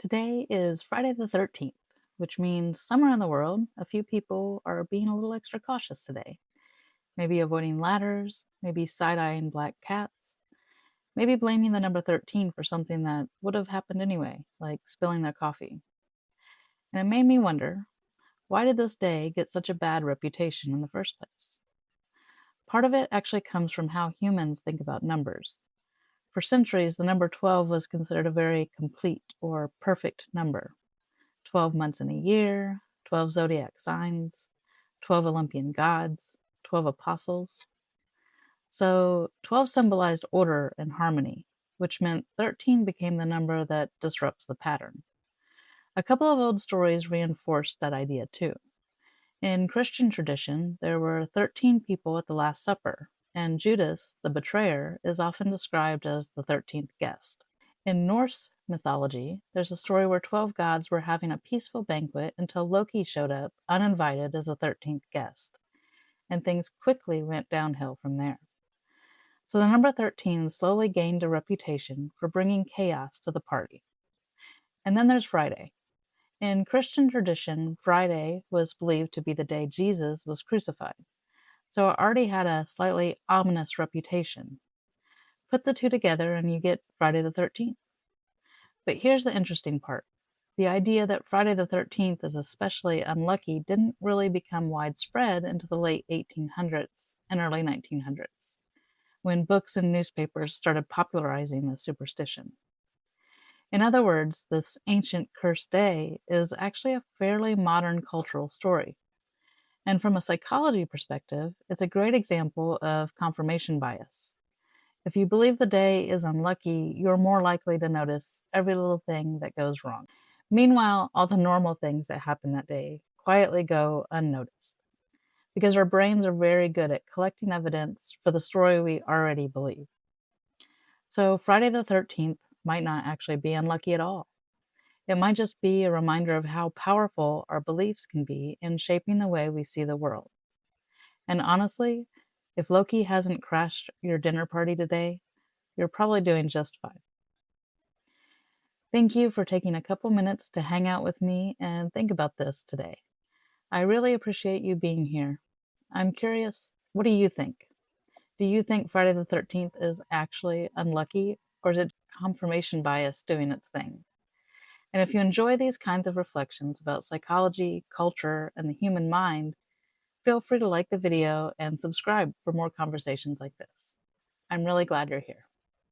Today is Friday the 13th, which means somewhere in the world, a few people are being a little extra cautious today. Maybe avoiding ladders, maybe side eyeing black cats, maybe blaming the number 13 for something that would have happened anyway, like spilling their coffee. And it made me wonder, why did this day get such a bad reputation in the first place? Part of it actually comes from how humans think about numbers. For centuries, the number 12 was considered a very complete or perfect number. 12 months in a year, 12 zodiac signs, 12 Olympian gods, 12 apostles. So 12 symbolized order and harmony, which meant 13 became the number that disrupts the pattern. A couple of old stories reinforced that idea too. In Christian tradition, there were 13 people at the Last Supper, and Judas, the betrayer, is often described as the 13th guest. In Norse mythology, there's a story where 12 gods were having a peaceful banquet until Loki showed up uninvited as a 13th guest, and things quickly went downhill from there. So the number 13 slowly gained a reputation for bringing chaos to the party. And then there's Friday. In Christian tradition, Friday was believed to be the day Jesus was crucified, so it already had a slightly ominous reputation. Put the two together and you get Friday the 13th. But here's the interesting part. The idea that Friday the 13th is especially unlucky didn't really become widespread until the late 1800s and early 1900s, when books and newspapers started popularizing the superstition. In other words, this ancient cursed day is actually a fairly modern cultural story. And from a psychology perspective, it's a great example of confirmation bias. If you believe the day is unlucky, you're more likely to notice every little thing that goes wrong. Meanwhile, all the normal things that happen that day quietly go unnoticed because our brains are very good at collecting evidence for the story we already believe. So Friday the 13th might not actually be unlucky at all. It might just be a reminder of how powerful our beliefs can be in shaping the way we see the world. And honestly, if Loki hasn't crashed your dinner party today, you're probably doing just fine. Thank you for taking a couple minutes to hang out with me and think about this today. I really appreciate you being here. I'm curious, what do you think? Do you think Friday the 13th is actually unlucky, or is it confirmation bias doing its thing? And if you enjoy these kinds of reflections about psychology, culture, and the human mind, feel free to like the video and subscribe for more conversations like this. I'm really glad you're here.